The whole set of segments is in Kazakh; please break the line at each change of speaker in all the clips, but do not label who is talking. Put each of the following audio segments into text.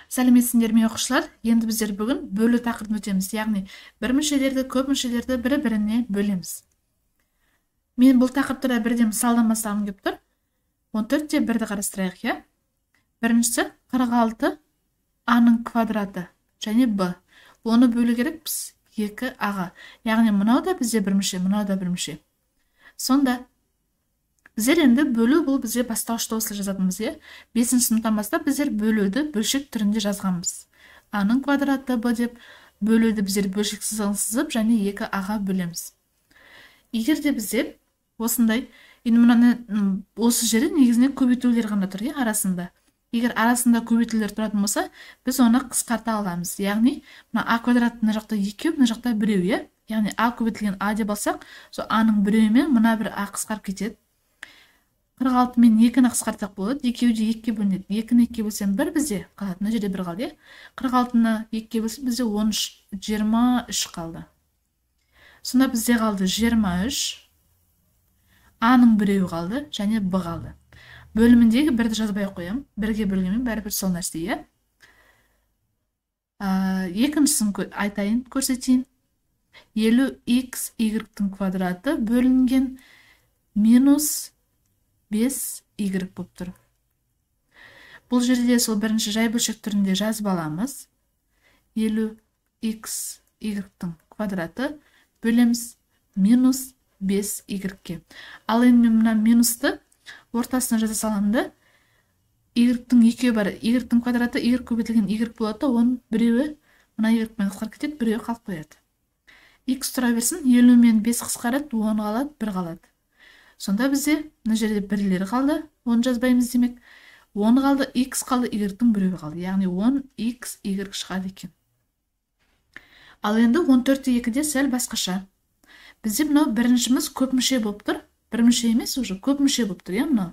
Сәлеметсіңдер ме оқушылар? Енді біздер бүгін бөлу тақырыбын өтеміз, яғни бір мүшелерді, көп мүшелерді бірі-біріне бөлеміз. Мен бұл тақырыпта бірден мысалдан бастағым келіп тұр. 14-те 1-ді қарастырайық, иә? Біріншісі 46 а-ның квадраты және б. Оны бөлу керекпіз 2а-ға. Яғни мынау да бізде бір мүше, мынау да бір мүше. Сонда біздер енді бөлу бұл бізде бастауышта осылай жазатынбыз, е? 5-ші сыныптан бастап біздер бөлуді бөлшек түрінде жазғанбыз. А-ның квадраты б деп бөлуді біздер бөлшек сызып және 2а-ға бөлеміз. Егер де біздер осындай, енді мынаны осы жерде негізінен көбейтулер ғана тұр, арасында. Егер арасында көбейтулер тұратын болса, біз оны қысқарта аламыз. Яғни, мына а квадрат мына жақта 2, мына жақта 1, яғни а көбейтілген а деп алсақ, сол а-ның 1-імен мына бір а қысқарып кетеді. 46 мен 2-ні қысқартсақ болады. 2-де 2-ге бөлінеді. 2-ні 2-ге бөлсем 1 бізде қалады. Мына жерде 1 қалды, 46-ны 2-ге бөлсем бізде 23 қалды. Сонда бізде қалды 23, а-ның 1-і қалды және б қалды. Бөліміндегі 1-ді жазбай қоям. 1-ге бөлгенмен бәрібір сол нәрсе, екіншісін айтайын, көрсетейін. 50x y-тің квадраты бөлінген минус 5y болып тұр. Бұл жерде сол бірінші жай бөлшек түрінде жазып аламыз. 50x y-тің квадраты бөлеміз минус 5y-ке. Ал енді мына минусты ортасына жаза саламды. Y-тің 2 бар. Y-тің квадраты y көбейтілген y болады, оның біреуі мына y-мен қысқарып кетеді, біреуі қалып қояды. X тұра берсін, 50 мен 5 қысқарады, 10 қалады, 1 қалады. Сонда бізде мына жерде бірлері қалды, 10 жазбаймыз демек. 10 қалды, x қалды, y-тің біреуі қалды. Яғни 10x y шығады екен. Ал енді 14-те 2-де сәл басқаша. Бізде мынау біріншіміз көп мүше болып тұр. Бір мүше емес, уже көп мүше болып тұр, мынау.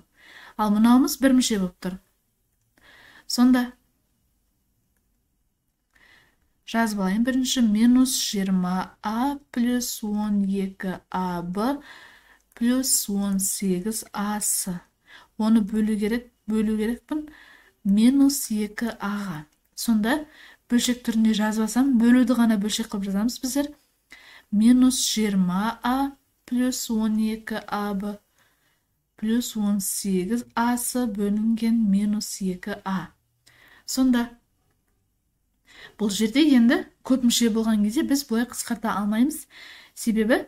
Ал мынауымыз бір мүше болып тұр. Сонда жазып алайын. Бірінші минус 20а плюс 12аб плюс 18асы. Оны бөлу керекпін минус 2аға. Сонда бөлшек түрінде жазбасам, бөлуді ғана бөлшек қылып жазамыз біздер. Минус 20а плюс 12аб плюс 18асы бөлінген минус 2а. Сонда бұл жерде енді көп мүше болған кезде біз бұлай қысқарта алмаймыз. Себебі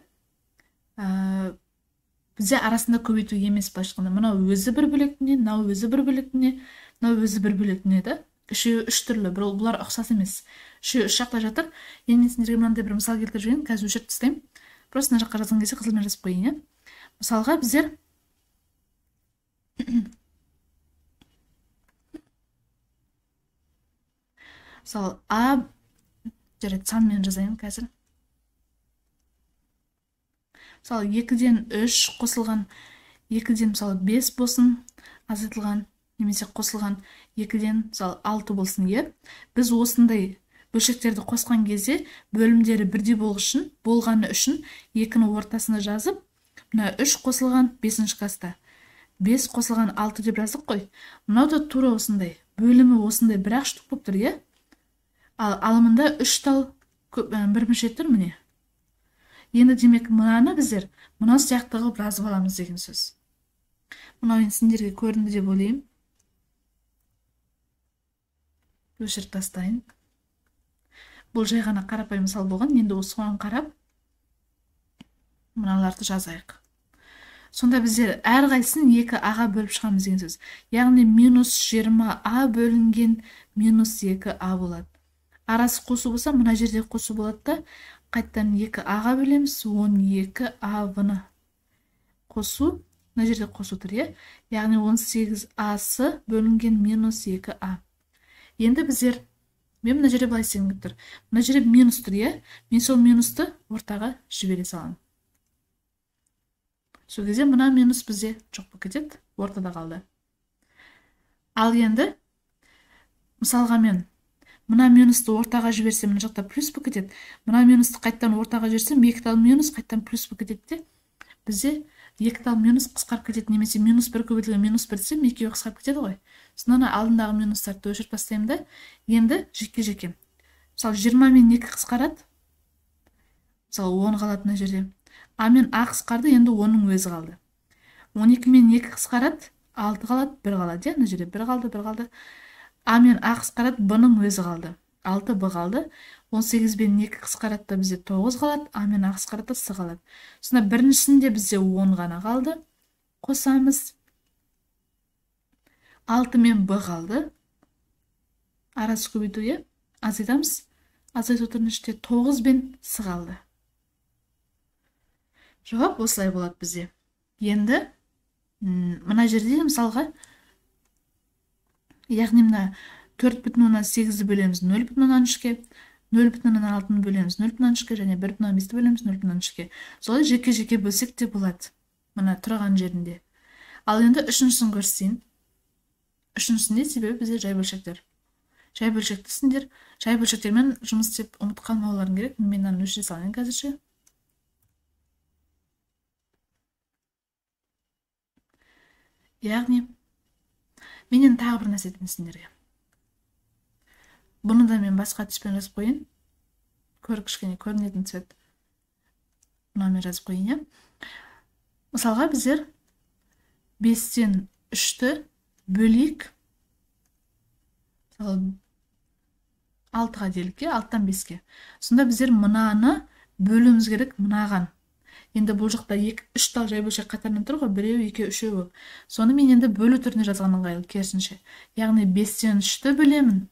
бізде арасында көбейту емес башқында. Мынау өзі бір бөлектіне, мынау өзі бір бөлектіне, мынау өзі бір бөлектіне де. Үшеуі үш түрлі, бұлар ұқсас емес. Үшеуі үш жақта жатыр. Енді мен сендерге мынандай бір мысал келтіріп жүрген, қазір өшіріп тастаймын. Просто мына жаққа жазған кезде қызылмен жазып қойын, Мысалға біздер мысалы а жарайды, санмен жазайын қазір. Мысалы 2-ден 3 қосылған, 2-ден мысалы 5 болсын, азайтылған, немесе қосылған 2-ден мысалы 6 болсын, Біз осындай бөлшектерді қосқан кезде бөлімдері бірдей болғаны үшін 2-ні ортасына жазып, мына 3 қосылған 5-ші класста 5 қосылған 6 деп жаздық қой. Мынау да тура осындай, бөлімі осындай бір-ақ штук болып тұр, Ал алымында 3 тал бір мүше тұр, міне. Енді демек мынаны біздер мынау сияқты қылып жазып аламыз деген сөз. Мынау енді сендерге көрінді деп ойлаймын. Өшіріп тастайын. Бұл жай ғана қарапайым мысал болған. Енді осыған қарап мыналарды жазайық. Сонда біздер әрқайсысын 2аға бөліп шығамыз деген сөз. Яғни минус 20а бөлінген минус 2а болады. Арасы қосу болса, мына жерде қосу болады да, қайттан 2аға бөлеміз, 12а-ны қосу, мына жерде қосу тұр, Яғни 18асы бөлінген минус 2а. Енді біздер, мен мына жерде былай істегім келіп тұр. Мына жерде минус тұр, Мен сол минусты ортаға жібере салам. Сол кезде мына минус бізде жоқ болып кетеді, ортада қалды. Ал енді, мысалға мен мына минусты ортаға жіберсем, мына жақта плюс болып кетеді. Мына минусты қайттан ортаға жіберсем, 2 тал минус қайттан плюс болып кетеді де, бізде 2 тал минус қысқарып кетеді, немесе минус 1 көбейтілген минус 1 десем 2-ге қысқарып кетеді ғой. Сонда алдындағы минустарды өшіріп тастаймын да, енді жеке-жеке. Мысалы 20 мен 2 қысқарады. Мысалы 10 қалады мына жерде. А мен А қысқарды, енді 10-ның өзі қалды. 12 мен 2 қысқарады, 6 қалады, 1 қалады. Мына жерде 1 қалды, 1 қалды. А мен А қысқарады, Б-ның өзі қалды. 6 Б қалды. 18 бен 2 қысқарады да бізде 9 қалады. А мен А қысқарады, С қалады. Сонда біріншісінде бізде 10 ғана қалды. Қосамыз. 6 мен Б қалды. Арасы көбейтуге азайтамыз. Азайту түрініште 9 бен С қалды. Жауап осылай болады бізде. Енді мына жерде мысалға, яғни мына 4,8-ді бөлеміз 0,3-ке, 0,6-ны бөлеміз 0,3-ке және 1,5-ті бөлеміз 0,3-ке. Солай жеке-жеке бөлсек те болады, мына тұрған жерінде. Ал енді үшіншісін көрсетейін. Үшіншісінде себебі бізде жай бөлшектер. Жай бөлшектісіңдер, жай бөлшектермен жұмыс істеп ұмытып қалмауларың керек. Мен мынаны өшіре салайын қазірше. Яғни, менен тағы бір нәрсе айтайын сендерге. Бұны да мен басқа түспен жазып қойын. Кішкене көрінетін цвет. Мынамен жазып қойын. Мысалға біздер 5-тен 3-ті бөлейік. 6-ға делікке, 6-тан 5-ке. Сонда біздер мынаны бөлуіміз керек мынаған. Енді бұл жақта 3 тал жай бөлшек қатарынан тұр ғой, 1, 2, 3 болып. Соны мен енді бөлу түріне жазған ыңғайлы, керісінше. Яғни 5-тен 3-ті бөлемін.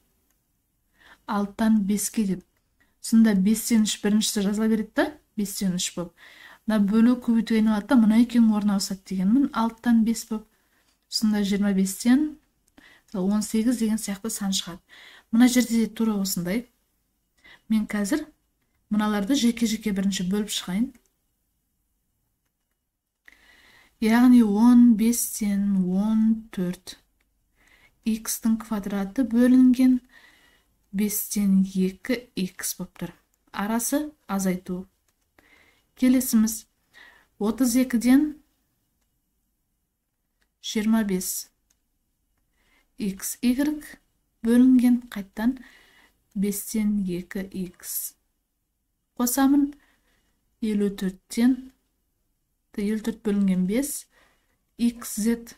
6-тан 5-ке деп. Сонда 5-тен 3 біріншісі жазыла береді да, 5-тен 3 болып. Мына бөлу көбейтуге айналады да, мына екеуінің орнына ауысады дегенмін, 6-тан 5 болып. Сонда 25-тен 18 деген сияқты сан шығады. Мына жерде тура осындай. Мен қазір мыналарды жеке-жеке бірінші бөліп шығайын. Яғни 15-тен 14 x-тің квадраты бөлінген 5-тен 2 x болып тұр. Арасы азайту. Келесіміз 32-ден 25 x y бөлінген қайттан 5-тен 2 x. Қосамын 54-тен 54 бөлінген 5 xz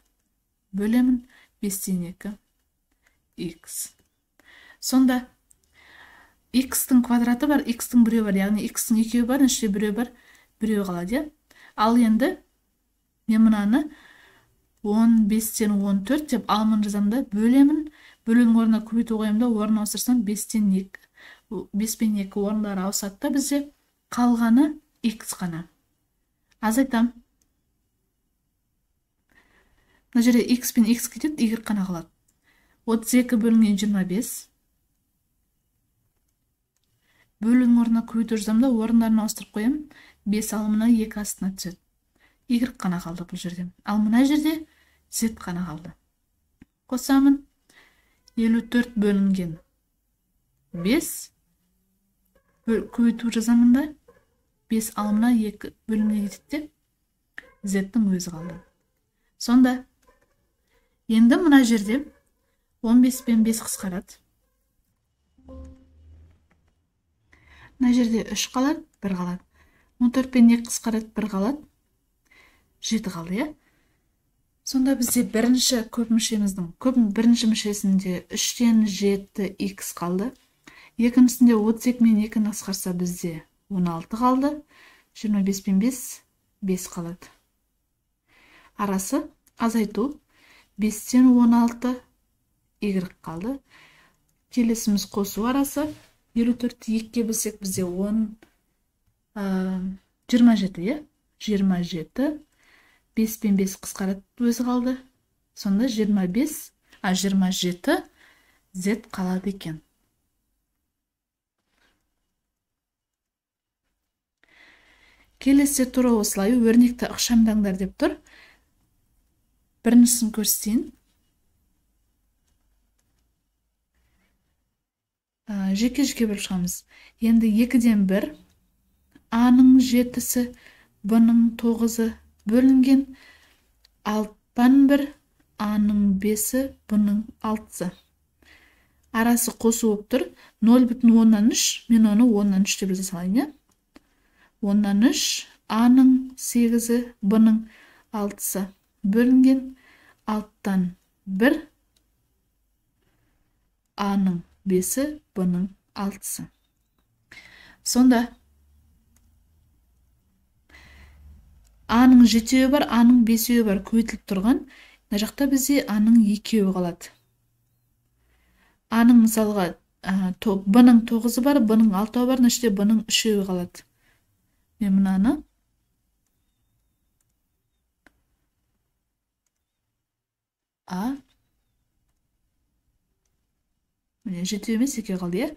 бөлемін 5-тен 2 x. Сонда x-тің квадраты бар, x-тің біреу бар, яғни x-тің екеуі бар, іште біреу бар, біреу қалады. Ал енді мен мынаны 15-тен 14 деп алмын жазамда бөлемін. Бөлудің орнына көбейту қойымда орын ауыстырсам 5-тен 2. 5 пен 2 орындары ауысады да бізде қалғаны x қана. Азайтам. Мына жерде x пен x кетеді, y қана қалады. 32 бөлінген 25. Бөлудің орнына көбейту жазамда орындарын ауыстырып қоям. 5 алымына 2 астына түседі. Y қана қалды бұл жерде. Ал мына жерде z қана қалды. Қосамын. 54 бөлінген 5. Көбейту жазамын да 5 алымына 2 бөлімге кетеді. Z-тің өзі қалды. Сонда енді мына жерде 15 пен 5 қысқарады. Мына жерде 3 қалады, 1 қалады. 14 пен 2 қысқарады, 1 қалады. 7 қалды, Сонда бізде бірінші бірінші мүшесінде 3-тен 7 x қалды. Екіншісінде 32 мен 2 қысқарса бізде 16 қалды. 25 пен 5 қалады. Арасы азайту. 5-тен 16 y қалды. Келесіміз қосу арасы. 54-ті 2-ке бөлсек бізде 27, 27. 5 пен 5 қысқарады өзі қалды. Сонда 27 z қалады екен. Келесі туры осылай өрнекті ықшамдаңдар деп тұр. Біріншісін көрсетейін. Жеке-жеке бөліп шығамыз. Енді 2-ден 1, А-ның 7-сі, Б-ның 9-ы, бөлінген 6-тан 1, аның 5-і, бұның 6-сы. Арасы қосу болып тұр. 0,3, мен оны 10-3 деп жаза салайын. 10-3, аның 8-і, бұның 6-сы. Бөлінген 6-тан 1, аның 5-і, бұның 6-сы. Сонда аның 7-і бар, аның 5-і бар көбейтіліп тұрған. Мына жақта бізде аның 2-і қалады. Аның мысалға бұның 9-і бар, бұның 6-і бар, нәште бұның 3-і қалады. Мен мұнаны міне 7 емес 2 қалды.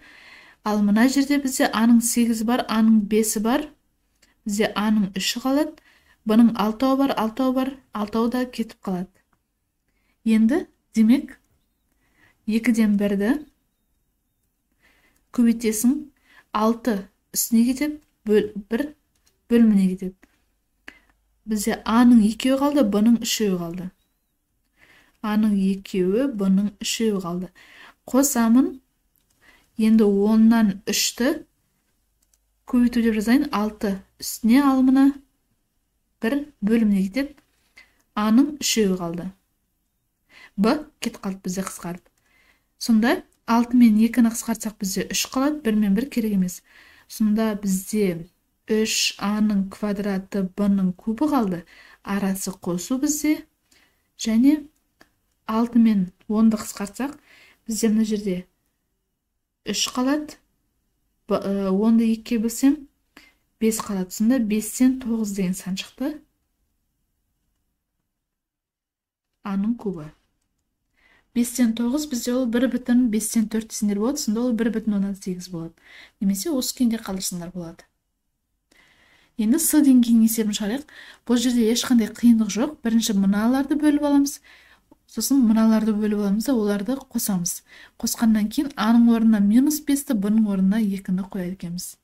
Ал мына жерде бізде аның 8-і бар, аның 5-і бар, бізде аның 3-і қалады. Бұның 6-і бар, 6-і бар, 6-і да кетіп қалады. Енді демек 2-ден 1-ді көбейтесің, 6 үстіне кетіп, 1 бөліміне кетіп. Бізде аның 2-і қалды, бұның 3-і қалды. Аның 2-і, бұның 3-і қалды. Қосамын, енді 10-нан 3-ті көбейту деп жазайын, 6 үстіне алымына 1 бөліміне кетіп, аның 3-і қалды. Б кет қалды бізде қысқарып. Сонда 6 мен 2-ні қысқартсақ бізде 3 қалады, 1 мен 1 керек емес. Сонда бізде 3 аның квадраты бұның кубы қалды. Арасы қосу бізде. Және 6 мен 10-ды қысқартсақ, бізде мына жерде 3 қалады. 10-ды 2-ге бөлсем 5 қалады. Сонда 5-тен 9 деген сан шықты. Аның кубы. 5-тен 9 бізде ол 1,5-тен 4 десеңдер болады. Сонда ол 1,8 болады. Немесе осы күйінде қалдырсаңдар болады. Енді С деңгейінің есебін шығарайық. Бұл жерде ешқандай қиындық жоқ. Бірінші мыналарды бөліп аламыз. Сосын мыналарды бөліп аламыз да оларды қосамыз. Қосқаннан кейін аның орнына -5-ті, бұның орнына 2-ні қояды екенбіз.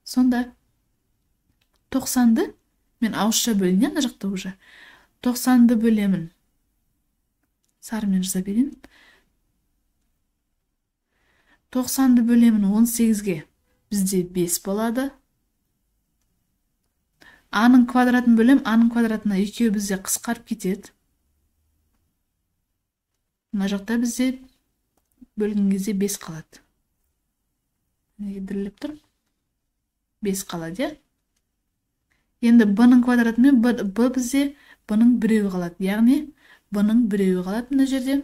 Сонда 90-ды мен ауызша бөлейін, ана жақта уже. 90-ды бөлемін. Сарымен жаза берейін. 90-ды бөлемін 18-ге. Бізде 5 болады. Аның квадратын бөлем, аның квадратына 2 бізде қысқарып кетеді. Мына жақта бізде бөлген кезде 5 қалады. Неге діріліп тұр? 5 қалады. Енді бұның квадратымен бұ бізде бұның 1-і қалады. Яғни бұның 1-і қалады мына жерде.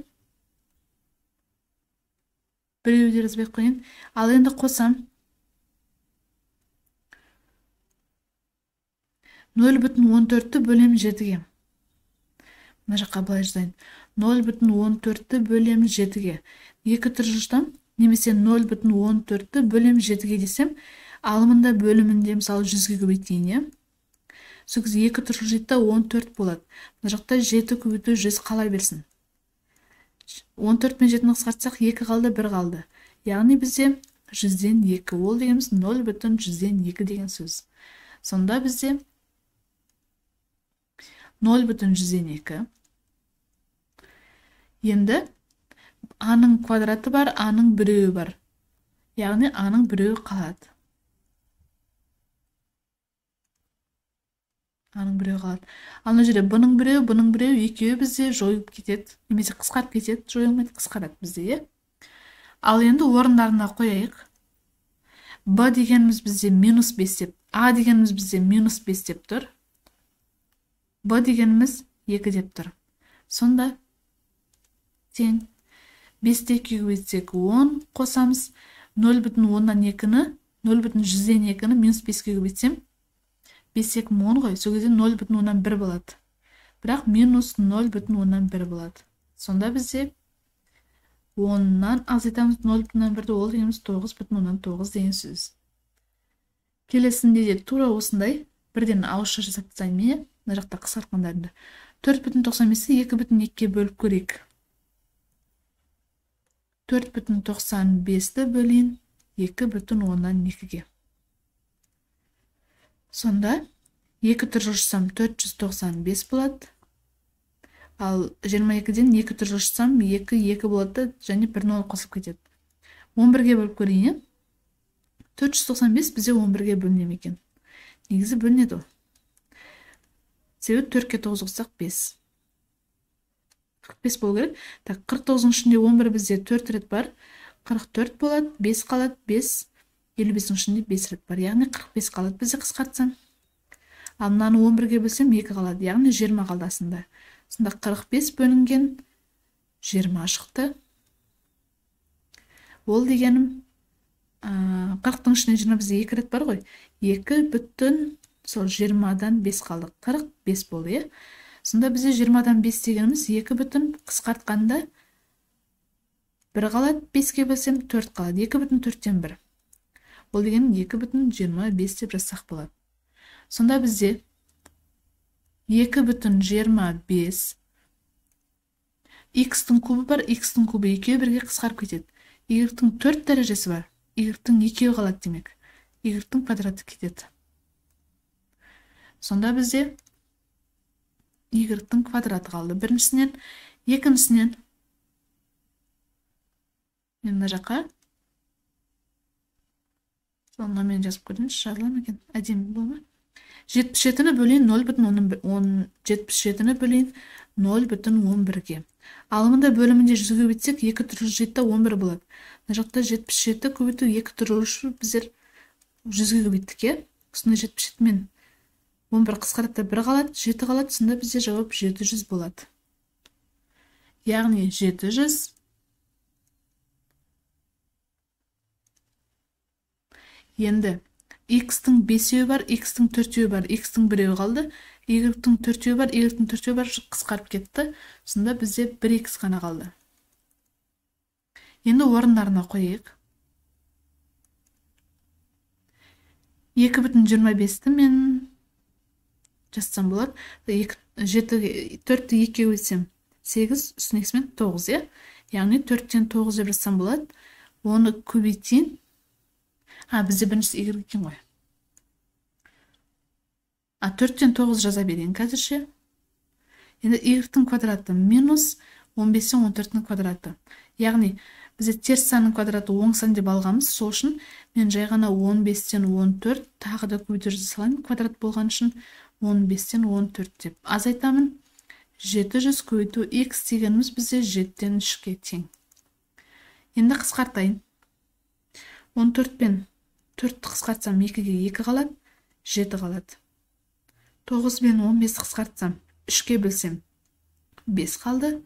1-і де жазбай қойын. Ал енді қосам. 0,14-ті бөлем 7-ге. Мына жаққа былай жазайын. 0,14-ті бөлем 7-ге. 2 тұржыштан, немесе 0,14-ті бөлем 7-ге десем, алымында бөлімінде мысалы 100-ге көбейтейін. 2 тұржытта 14 болады. Мына жақта 7 көбейту 100 қала берсін. 14 мен 7-ні қысқартсақ 2 қалды, 1 қалды. Яғни бізде 100-ден 2 ол дегеніміз 0,100-ден 2 деген сөз. Сонда бізде 0,100-ден 2. Енді аның квадраты бар, аның 1-і бар. Яғни аның 1-і қалады. Аның 1-і қалады. Ал мына жерде бұның 1-і, бұның 1-і, 2-і бізде жойып кетеді. Немесе қысқарып кетеді, жойылмайды, қысқарады бізде. Ал енді орындарына қояйық. Б дегеніміз бізде -5 деп, А дегеніміз бізде -5 деп тұр. Б дегеніміз 2 деп тұр. Сонда тең 5-те 2-ге көбейтсек 10 қосамыз. 0,10-нан 2-ні, 0,100-ден 2-ні -5-ге көбейтсем 5 2 10 ғой. Сол кезде 0,10-нан 1 болады. Бірақ -0,10-нан 1 болады. Сонда бізде 10-нан азайтамыз 0,10-нан 1-ді, ол дегеніміз 9,9 деген сөз. Келесінде де тура осындай бірден ауызша жасап тастаймын. Мына жақта қысқартқандарында 4,95-ті 2,2-ге бөліп көрейік. 4,95-ті бөлейін 2,10-нан 2-ге. Сонда 2 тұрғызсам 495 болады. Ал 22-ден 2 тұрғызсам 2 болады және 1 0 қосылып кетеді. 11-ге бөліп көрейін. 495 бізе 11-ге бөлінем екен. Негізі бөлінеді ол. Себебі 4-ке 9 қоссақ 5. 45 болу керек. Так, 49-ның ішінде 11 бізде 4 рет бар. 44 болады, 5 қалады, 5. 55-ның ішінде 5 рет бар. Яғни 45 қалады бізде қысқартсам. Ал мынаны 11-ге бөлсем 2 қалады. Яғни 20 қалды асында. Сонда 45 бөлінген 20 шықты. Ол дегенім 40-тың ішінде 20 бізде 2 рет бар ғой. 2 бүтін сол 20-дан 5 қалды. 45 болды, е? Сонда бізде 20-дан 5 дегеніміз 2 бүтін қысқартқанда 1 қалады, 5-ке бөлсем 4 қалады. 2 бүтін 4-тен 1. Ол деген 2 бүтін 25 деп жазсақ болады. Сонда бізде 2 бүтін 25 x-тің кубы бар, x-тің кубы 2 бірге қысқарып кетеді. Y-тің 4 дәрежесі бар, Y-тің 2 қалады демек. Y-тің квадраты кетеді. Сонда бізде Y-тің квадраты қалды. Біріншісінен, екіншісінен мен мына жаққа мен жазып көрейінші, жазылам екен. Әдемі болма. 77-ні бөлейін 0,77-ні бөлейін 0,11-ге. Алымында бөлімінде 100-ге көбейтсек 2 түрілі 11 болады. Мына жақта 77 көбейту 2 түрілі біздер 100-ге көбейттік, е? Сонда 77 мен 11 қысқаратта 1 қалады, 7 қалады. Сонда бізде жауап 700 болады. Яғни 700 енді x-тің 5-еуі бар, x-тің 4-еуі бар, x-тің 1-еуі қалды, y-тің 4-еуі бар, y-тің 4-еуі бар, қысқарып кетті. Сонда бізде 1x қана қалды. Енді орындарына қойайық. 2,25-ті мен жазсам болады. 4-ті 2-ге өтсем 8, үстін x-мен 9, е? Яғни 4-тен 9 деп жазсам болады. Оны көбейтейін. Бізде біріншісі y екен ғой. 4-тен 9 жаза берейін қазірше. Енді y-тің квадраты минус 15-тен 14-тің квадраты. Яғни бізде теріс санның квадраты оң сан деп алғанбыз. Сол үшін мен жай ғана 15-тен 14 тағы да көбейту жаза салайын. Квадрат болған үшін 15-тен 14 деп азайтамын. 700 көбейту x дегеніміз бізде 7-тен 3-ке тең. Енді қысқартайын. 14 пен 4-ті қысқартсам 2-ге 2 қалады, 7 қалады. 9 пен 15-ті қысқартсам 3-ке бөлсем 5 қалды,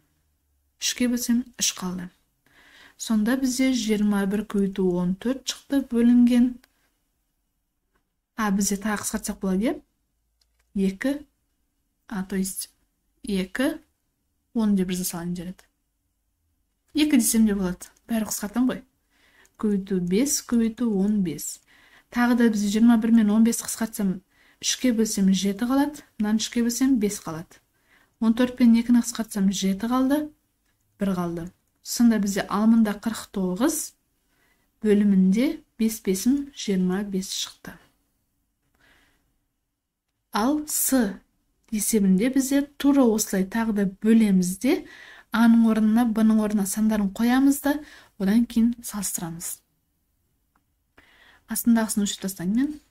3-ке бөлсем 3 қалды. Сонда бізде 21 көбейту 14 шықты бөлінген. Бізде тағы қысқартсақ болады, е? 2, то есть 2, 10 деп жаза салайын жарайды. 2 десем де болады. Бәрі қысқартам ғой. Көбейту 5, көбейту 15. Тағы да біз 21 мен 15 қысқартсам 3-ке бөлсем 7 қалады, мынаны 3-ке бөлсем 5 қалады. 14 пен 2-ні қысқартсам 7 қалды, 1 қалды. Сонда бізде алымында 49, бөлімінде 5-5-ім 25 шықты. Ал с есебінде бізде тура осылай тағы да бөлемізде А-ның орнына, Б-ның орнына сандарын қоямыз да, одан кейін салыстырамыз. Астындағысын өшіп тастайын мен.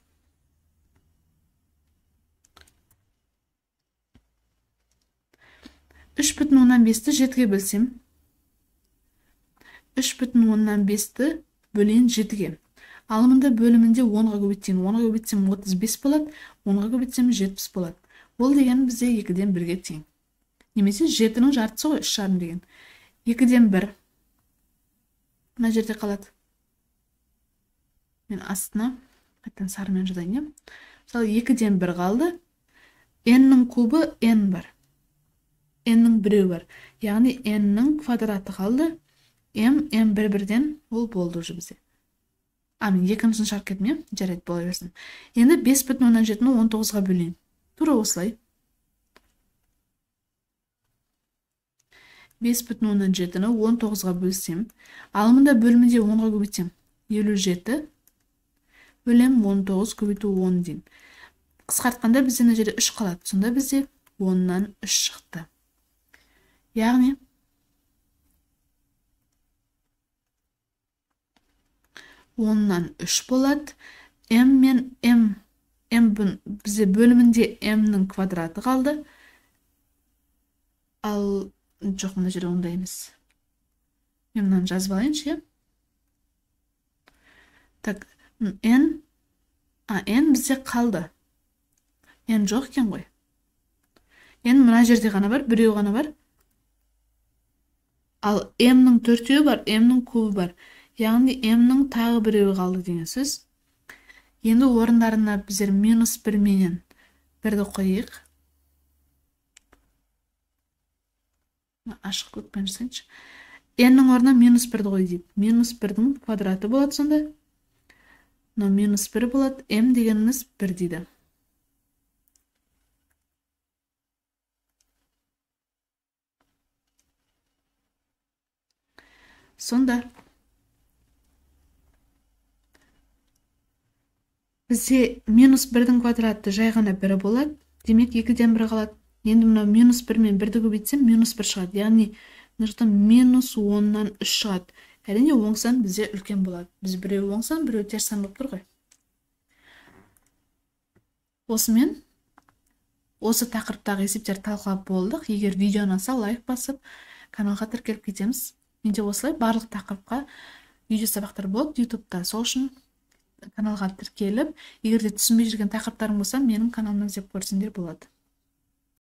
Үш бүтін оннан 5-ті 7-ге бөлсем, 3 бүтін оннан 5-ті бөлейін 7-ге. Алымында бөлімінде 10-ға көбейтейін. 10-ға көбейтсем 35 болады, 10-ға көбейтсем 70 болады. Ол деген бізде 2-ден 1-ге тең. Немесе 7-ның жартысы ғой, 3 жарым деген. 2-ден 1. Мына жерде қалады. Мен астына қайтадан сарымен жазайын. Мысалы 2-ден 1 қалды. N-ның кубы n бар. N-ның 1-еуі бар. Яғни n-ның квадраты қалды. M бір-бірден ол болды уже бізде. Мен екіншісін шығарып кетмеймін, жарайды бола берсін. Енді 5,7-ні 19-ға бөлейін. Тура осылай. 5,7-ні 19-ға бөлсем, алымында бөлімінде 10-ға көбейтсем, 57 бөлем 19 көбейту 10 дейін. кыскартканда бизде мына жерде 3 калат. Сонда бизде 10-нан 3 чыкты. Яғни 10-нан 3 болот. M мен M бизде бөлүмүндө M'нин квадраты калды. Ал жок, мына жерде ондай эмес. Мен мынаны жазып алайынчы. Так, N бизде калды. N жок экен ғой. N мына жерде гана бар, бирөө гана бар. Ал M'нин 4-өө бар, M'нин кубу бар. Яғни M'нин тагы бирөө калды деген сөз. Енді орындарына біздер -1 менен 1-ді қойық. Ашық көкпен жасайыншы. N'нің орнына -1-ді қой дейді. -1-дің квадраты болады сонда. Но -1 болады. M дегеніміз 1 дейді. Сонда бізде -1-дің квадраты жай ғана 1 болады. Демек 2-ден 1 қалады. Енді мына -1 мен 1-ді көбейтсем -1 шығады. Яғни мына жақтан -10-нан 3 шығады. Әрине оң сан бізде үлкен болады. Біз біреу оң сан, біреу теріс сан болып тұр ғой. Осымен осы тақырыптағы есептерді талқылап болдық. Егер видео ұнаса, лайк басып, каналға тіркеліп кетеміз. Менде осылай барлық тақырыпқа видео сабақтар болады YouTube'да. Сол үшін каналға тіркеліп, егер де түсінбей жүрген тақырыптарың болса, менің каналымнан іздеп көрсеңдер болады.